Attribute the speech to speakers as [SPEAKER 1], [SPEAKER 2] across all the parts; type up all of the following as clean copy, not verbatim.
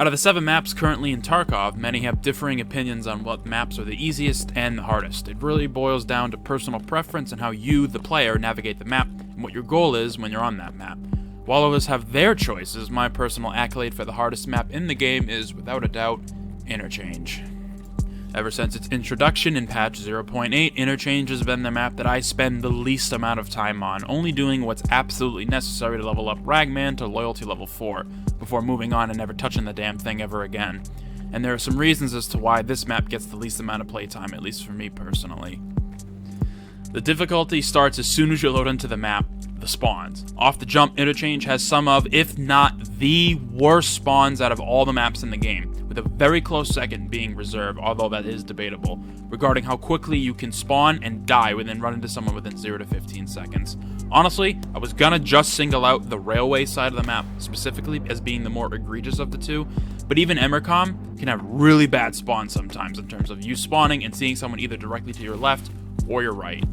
[SPEAKER 1] Out of the 7 maps currently in Tarkov, many have differing opinions on what maps are the easiest and the hardest. It really boils down to personal preference and how you, the player, navigate the map and what your goal is when you're on that map. While others have their choices, my personal accolade for the hardest map in the game is, without a doubt, Interchange. Ever since its introduction in patch 0.8, Interchange has been the map that I spend the least amount of time on, only doing what's absolutely necessary to level up Ragman to loyalty level 4, before moving on and never touching the damn thing ever again. And there are some reasons as to why this map gets the least amount of playtime, at least for me personally. The difficulty starts as soon as you load into the map, the spawns. Off the jump, Interchange has some of, if not the worst spawns out of all the maps in the game, with a very close second being reserved, although that is debatable, regarding how quickly you can spawn and die within run into someone within 0 to 15 seconds. Honestly, I was gonna just single out the railway side of the map specifically as being the more egregious of the two, but even Emercom can have really bad spawns sometimes in terms of you spawning and seeing someone either directly to your left or your right.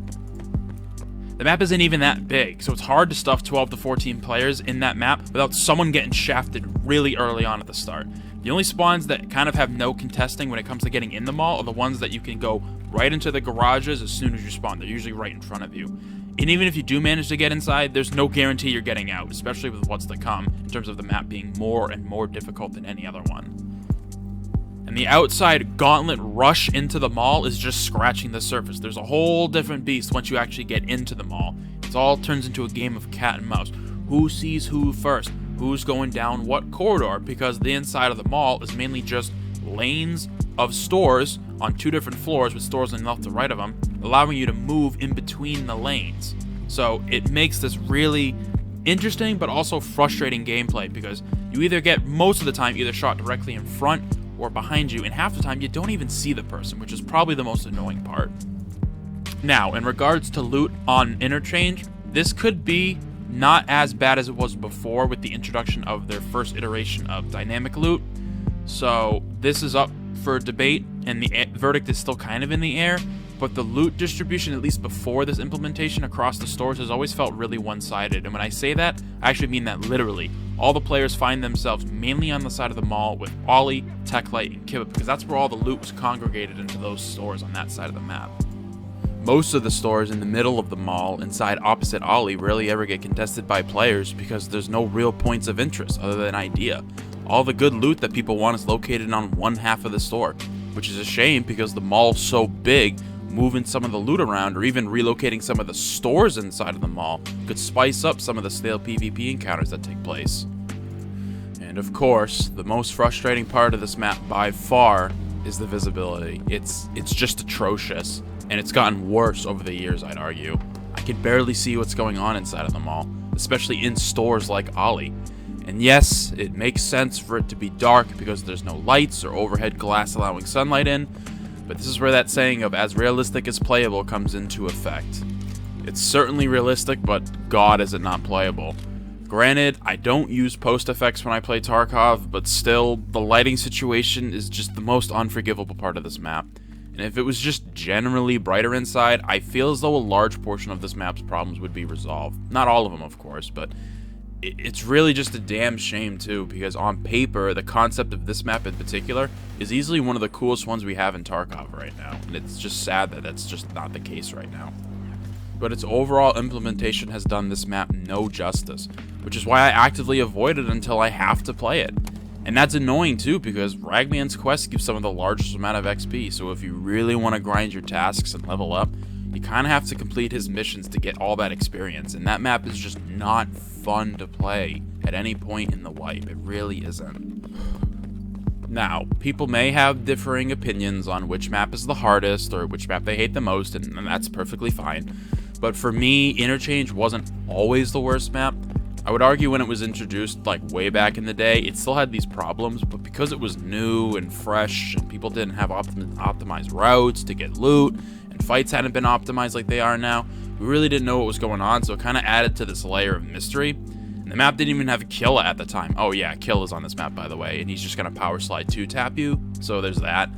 [SPEAKER 1] The map isn't even that big, so it's hard to stuff 12 to 14 players in that map without someone getting shafted really early on at the start. The only spawns that kind of have no contesting when it comes to getting in the mall are the ones that you can go right into the garages as soon as you spawn. They're usually right in front of you. And even if you do manage to get inside, there's no guarantee you're getting out, especially with what's to come, in terms of the map being more and more difficult than any other one. And the outside gauntlet rush into the mall is just scratching the surface. There's a whole different beast once you actually get into the mall. It all turns into a game of cat and mouse. Who sees who first? Who's going down what corridor? Because the inside of the mall is mainly just lanes of stores on 2 different floors with stores on the left to right of them, allowing you to move in between the lanes. So it makes this really interesting but also frustrating gameplay because you either get, most of the time, either shot directly in front or behind you, and half the time you don't even see the person, which is probably the most annoying part. Now, in regards to loot on Interchange, this could be not as bad as it was before with the introduction of their first iteration of dynamic loot. So this is up for debate, and the verdict is still kind of in the air, but the loot distribution, at least before this implementation across the stores, has always felt really one-sided. And when I say that, I actually mean that literally. All the players find themselves mainly on the side of the mall with Ollie, Techlight, and Kiba, because that's where all the loot was congregated into those stores on that side of the map. Most of the stores in the middle of the mall, inside opposite Ollie, rarely ever get contested by players because there's no real points of interest other than idea. All the good loot that people want is located on one half of the store, which is a shame because the mall's so big, moving some of the loot around or even relocating some of the stores inside of the mall could spice up some of the stale PvP encounters that take place. And of course, the most frustrating part of this map by far is the visibility. It's just atrocious, and it's gotten worse over the years, I'd argue. I can barely see what's going on inside of the mall, especially in stores like Ollie. And yes, it makes sense for it to be dark because there's no lights or overhead glass allowing sunlight in, but this is where that saying of as realistic as playable comes into effect. It's certainly realistic, but god is it not playable. Granted, I don't use post effects when I play Tarkov, but still, the lighting situation is just the most unforgivable part of this map. And if it was just generally brighter inside, I feel as though a large portion of this map's problems would be resolved. Not all of them, of course, but it's really just a damn shame too, because on paper, the concept of this map in particular is easily one of the coolest ones we have in Tarkov right now, and it's just sad that that's just not the case right now. But its overall implementation has done this map no justice, which is why I actively avoid it until I have to play it. And that's annoying too, because Ragman's quest gives some of the largest amount of XP, so if you really want to grind your tasks and level up, you kind of have to complete his missions to get all that experience, and that map is just not fun to play at any point in the wipe. It really isn't. Now, people may have differing opinions on which map is the hardest or which map they hate the most, and that's perfectly fine. But for me, Interchange wasn't always the worst map. I would argue when it was introduced, like way back in the day, it still had these problems, but because it was new and fresh and people didn't have optimized routes to get loot, and fights hadn't been optimized like they are now, we really didn't know what was going on, so it kind of added to this layer of mystery. And the map didn't even have Kill at the time. Oh yeah, Kill is on this map, by the way, and he's just going to power slide 2-tap you, so there's that.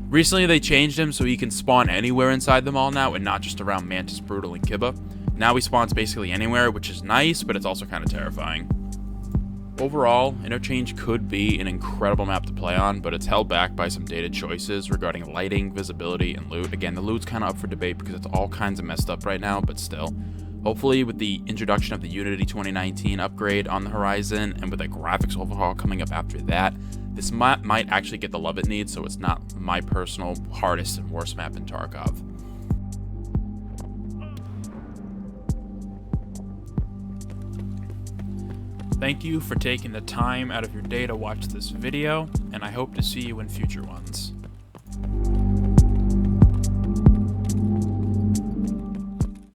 [SPEAKER 1] Recently they changed him so he can spawn anywhere inside the mall now and not just around Mantis, Brutal, and Kiba. Now he spawns basically anywhere, which is nice, but it's also kind of terrifying. Overall, Interchange could be an incredible map to play on, but it's held back by some dated choices regarding lighting, visibility, and loot. Again, the loot's kind of up for debate because it's all kinds of messed up right now, but still. Hopefully, with the introduction of the Unity 2019 upgrade on the horizon, and with a graphics overhaul coming up after that, this map might actually get the love it needs, so it's not my personal hardest and worst map in Tarkov. Thank you for taking the time out of your day to watch this video, and I hope to see you in future ones.